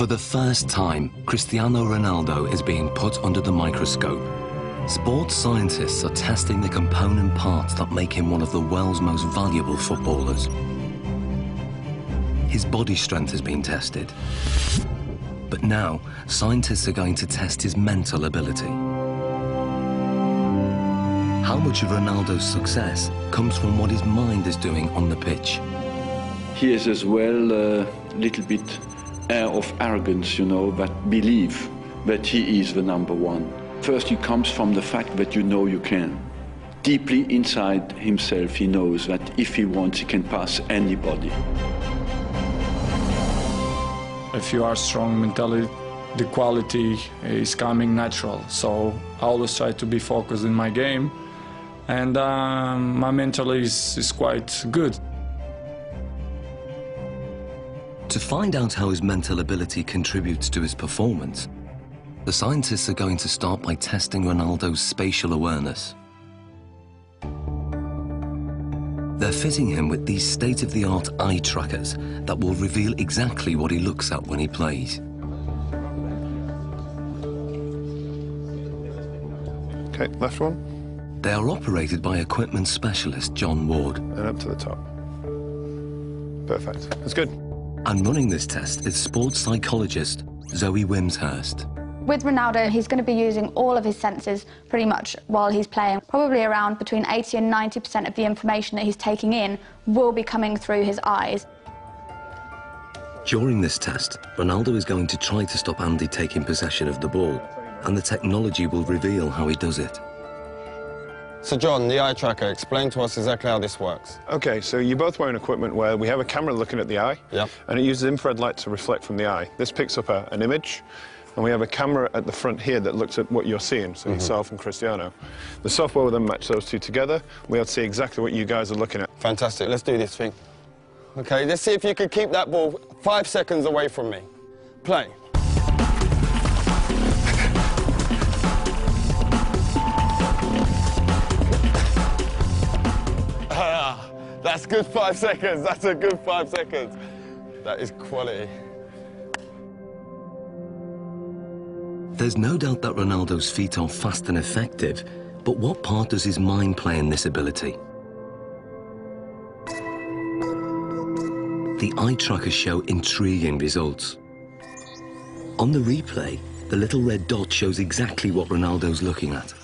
For the first time, Cristiano Ronaldo is being put under the microscope. Sports scientists are testing the component parts that make him one of the world's most valuable footballers. His body strength has been tested. But now, scientists are going to test his mental ability. How much of Ronaldo's success comes from what his mind is doing on the pitch? He is as well a little bit air of arrogance, you know, but believe that he is the number one. First, it comes from the fact that you know you can. Deeply inside himself, he knows that if he wants, he can pass anybody. If you are strong mentally, the quality is coming natural. So I always try to be focused in my game, and my mental is quite good. To find out how his mental ability contributes to his performance, the scientists are going to start by testing Ronaldo's spatial awareness. They're fitting him with these state-of-the-art eye trackers that will reveal exactly what he looks at when he plays. Okay, left one. They are operated by equipment specialist John Ward. And up to the top. Perfect. That's good. And running this test is sports psychologist Zoe Wimshurst. With Ronaldo, he's going to be using all of his senses pretty much while he's playing. Probably around between 80 and 90% of the information that he's taking in will be coming through his eyes. During this test, Ronaldo is going to try to stop Andy taking possession of the ball, and the technology will reveal how he does it. So John, the eye tracker, explain to us exactly how this works. Okay, so you're both wearing equipment where we have a camera looking at the eye, and it uses infrared light to reflect from the eye. This picks up an image, and we have a camera at the front here that looks at what you're seeing, so yourself and Cristiano. The software will then match those two together. We'll be able to see exactly what you guys are looking at. Fantastic, let's do this thing. Okay, let's see if you can keep that ball 5 seconds away from me. Play. That's good 5 seconds. That's a good 5 seconds. That is quality. There's no doubt that Ronaldo's feet are fast and effective, but what part does his mind play in this ability? The eye trackers show intriguing results. On the replay, the little red dot shows exactly what Ronaldo's looking at.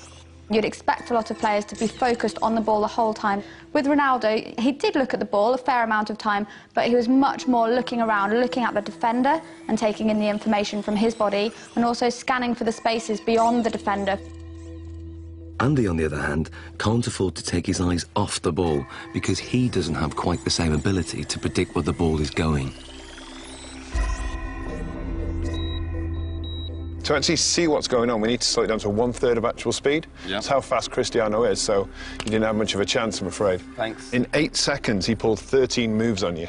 You'd expect a lot of players to be focused on the ball the whole time. With Ronaldo, he did look at the ball a fair amount of time, but he was much more looking around, looking at the defender and taking in the information from his body, and also scanning for the spaces beyond the defender. Andy, on the other hand, can't afford to take his eyes off the ball because he doesn't have quite the same ability to predict where the ball is going. To actually see what's going on, we need to slow it down to 1/3 of actual speed. That's how fast Cristiano is, so you didn't have much of a chance, I'm afraid. Thanks. In 8 seconds, he pulled 13 moves on you.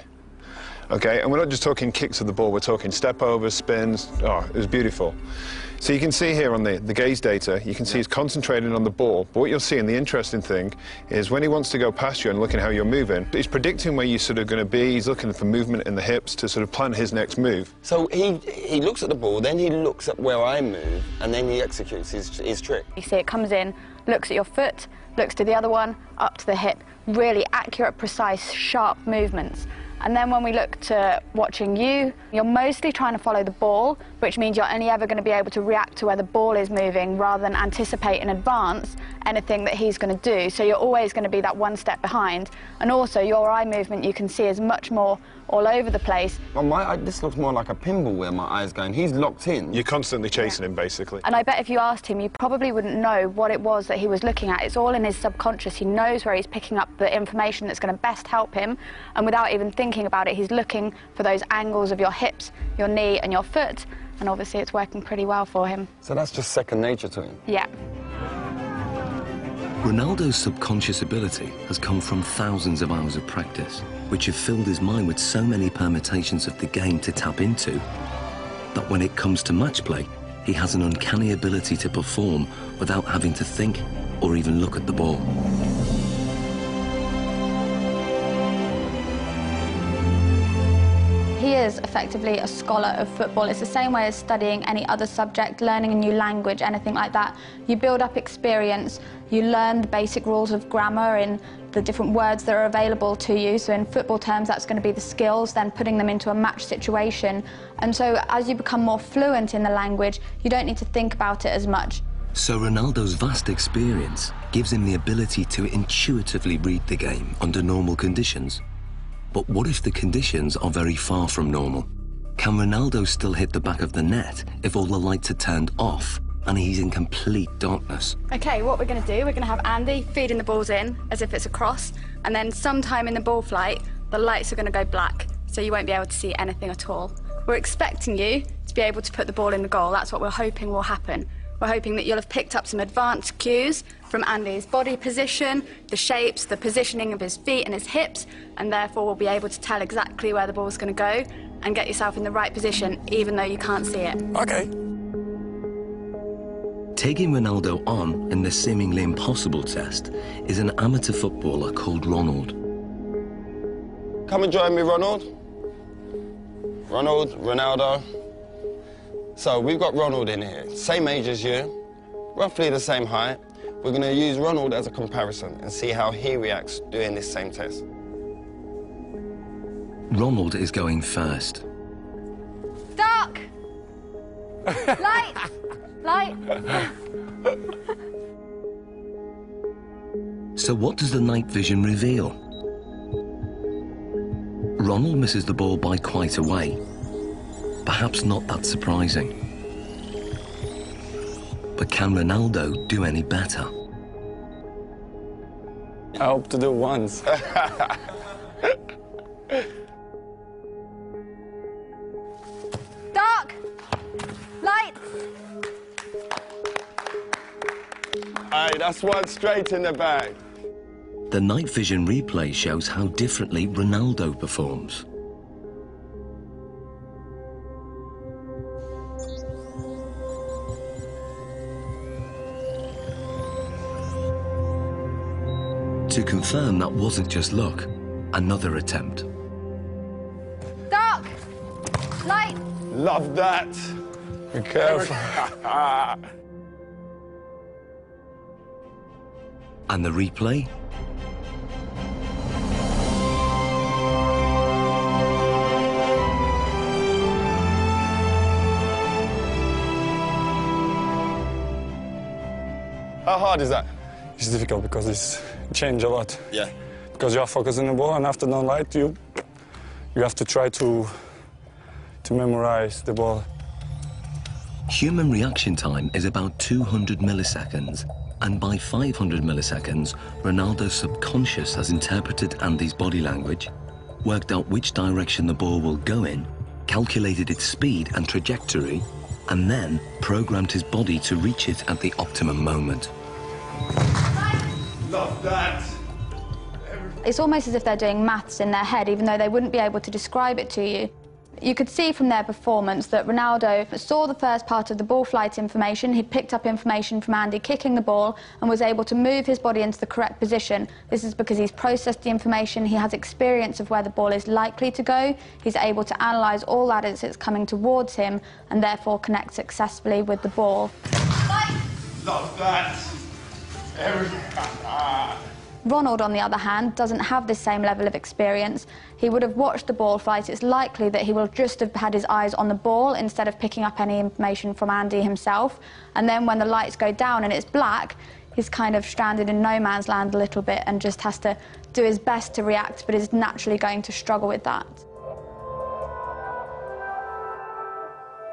Okay, and we're not just talking kicks of the ball, we're talking step-overs, spins. Oh, it was beautiful. So you can see here on the gaze data, you can see he's concentrating on the ball, but what you'll see, and the interesting thing, is when he wants to go past you and looking how you're moving, he's predicting where you're sort of going to be, he's looking for movement in the hips to sort of plan his next move. So he looks at the ball, then he looks at where I move, and then he executes his trick. You see it comes in, looks at your foot, looks to the other one, up to the hip. Really accurate, precise, sharp movements. And then when we look to watching you, you're mostly trying to follow the ball, which means you're only ever going to be able to react to where the ball is moving rather than anticipate in advance anything that he's going to do. So you're always going to be that one step behind. And also your eye movement you can see is much more all over the place. Well, this looks more like a pinball where my eye's going. He's locked in. You're constantly chasing him, basically. And I bet if you asked him, you probably wouldn't know what it was that he was looking at. It's all in his subconscious. He knows where he's picking up the information that's going to best help him. And without even thinking about it, he's looking for those angles of your hips, your knee and your foot. And obviously it's working pretty well for him. So that's just second nature to him? Yeah. Ronaldo's subconscious ability has come from thousands of hours of practice, which have filled his mind with so many permutations of the game to tap into, that when it comes to match play, he has an uncanny ability to perform without having to think or even look at the ball. He is effectively a scholar of football. It's the same way as studying any other subject, learning a new language, anything like that. You build up experience, you learn the basic rules of grammar in the different words that are available to you. So in football terms, that's going to be the skills, then putting them into a match situation. And so as you become more fluent in the language, you don't need to think about it as much. So Ronaldo's vast experience gives him the ability to intuitively read the game under normal conditions. But what if the conditions are very far from normal? Can Ronaldo still hit the back of the net if all the lights are turned off and he's in complete darkness? Okay, what we're going to do, we're going to have Andy feeding the balls in as if it's a cross, and then sometime in the ball flight, the lights are going to go black, so you won't be able to see anything at all. We're expecting you to be able to put the ball in the goal. That's what we're hoping will happen. We're hoping that you'll have picked up some advanced cues from Andy's body position, the shapes, the positioning of his feet and his hips, and therefore will be able to tell exactly where the ball's going to go and get yourself in the right position, even though you can't see it. Okay. Taking Ronaldo on in the seemingly impossible test is an amateur footballer called Ronald. Come and join me, Ronald. Ronaldo. So we've got Ronald in here, same age as you, roughly the same height. We're going to use Ronald as a comparison and see how he reacts doing this same test. Ronald is going first. Dark! Light! Light! So what does the night vision reveal? Ronald misses the ball by quite a way. Perhaps not that surprising. But can Ronaldo do any better? I hope to do once. Dark! Light! Aye, that's one straight in the bag. The night vision replay shows how differently Ronaldo performs. To confirm that wasn't just luck, another attempt. Dark! Light! Love that. Be careful. And the replay? How hard is that? It's difficult because it's changed a lot. Yeah. Because you are focusing the ball, and after no light, you have to try to memorize the ball. Human reaction time is about 200 milliseconds, and by 500 milliseconds, Ronaldo's subconscious has interpreted Andy's body language, worked out which direction the ball will go in, calculated its speed and trajectory, and then programmed his body to reach it at the optimum moment. Love that. It's almost as if they're doing maths in their head, even though they wouldn't be able to describe it to you. You could see from their performance that Ronaldo saw the first part of the ball flight information. He picked up information from Andy kicking the ball and was able to move his body into the correct position. This is because he's processed the information, he has experience of where the ball is likely to go, he's able to analyse all that as it's coming towards him and therefore connect successfully with the ball. Love that. Ronald, on the other hand, doesn't have this same level of experience. He would have watched the ball flight. It's likely that he will just have had his eyes on the ball instead of picking up any information from Andy himself. And then when the lights go down and it's black, he's kind of stranded in no man's land a little bit and just has to do his best to react, but is naturally going to struggle with that.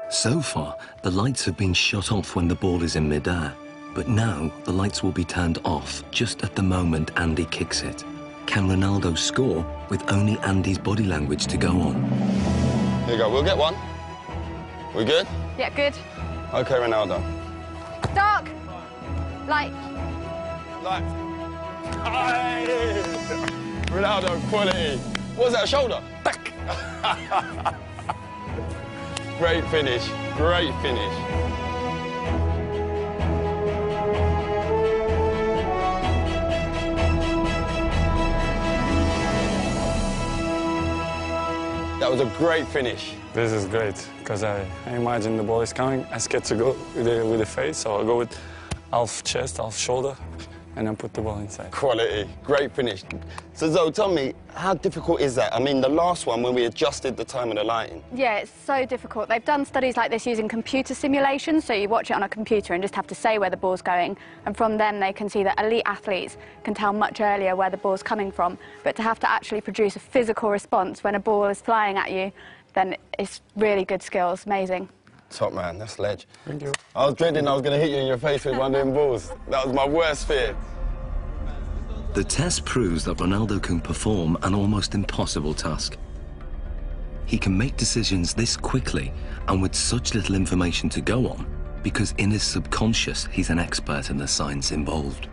So far, the lights have been shut off when the ball is in midair. But now, the lights will be turned off just at the moment Andy kicks it. Can Ronaldo score with only Andy's body language to go on? Here you go, we'll get one. We good? Yeah, good. Okay, Ronaldo. Dark. Light. Light. Aye. Ronaldo, quality. What was that, a shoulder? Back. Great finish, great finish. That was a great finish. This is great, because I imagine the ball is coming. I scared to go with the face, so I go with half chest, half shoulder, and then put the ball inside. Quality, great finish. So Zoe, tell me, how difficult is that? I mean, the last one when we adjusted the time of the lighting. Yeah, it's so difficult. They've done studies like this using computer simulations, so you watch it on a computer and just have to say where the ball's going, and from them they can see that elite athletes can tell much earlier where the ball's coming from. But to have to actually produce a physical response when a ball is flying at you, then it's really good skills, amazing. Top man, that's ledge. Thank you. I was dreading I was going to hit you in your face with one of them balls. That was my worst fear. The test proves that Ronaldo can perform an almost impossible task. He can make decisions this quickly and with such little information to go on, because in his subconscious, he's an expert in the science involved.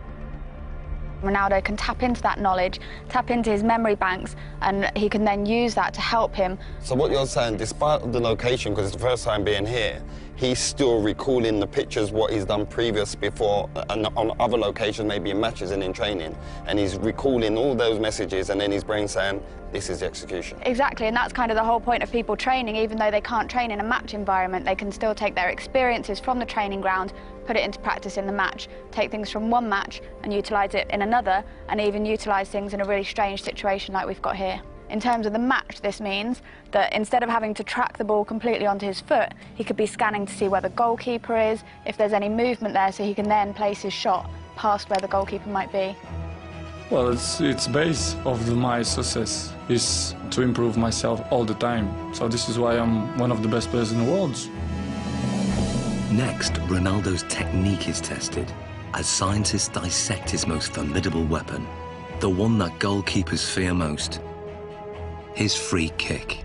Ronaldo can tap into that knowledge, tap into his memory banks, and he can then use that to help him. So what you're saying, despite the location, because it's the first time being here, he's still recalling the pictures, what he's done previous before, and on other locations, maybe in matches and in training, and he's recalling all those messages, and then his brain saying, this is the execution. Exactly, and that's kind of the whole point of people training. Even though they can't train in a match environment, they can still take their experiences from the training ground, put it into practice in the match, take things from one match and utilise it in another, and even utilise things in a really strange situation like we've got here. In terms of the match, this means that instead of having to track the ball completely onto his foot, he could be scanning to see where the goalkeeper is, if there's any movement there, so he can then place his shot past where the goalkeeper might be. Well, it's base of my success is to improve myself all the time. So this is why I'm one of the best players in the world. Next, Ronaldo's technique is tested as scientists dissect his most formidable weapon, the one that goalkeepers fear most, his free kick.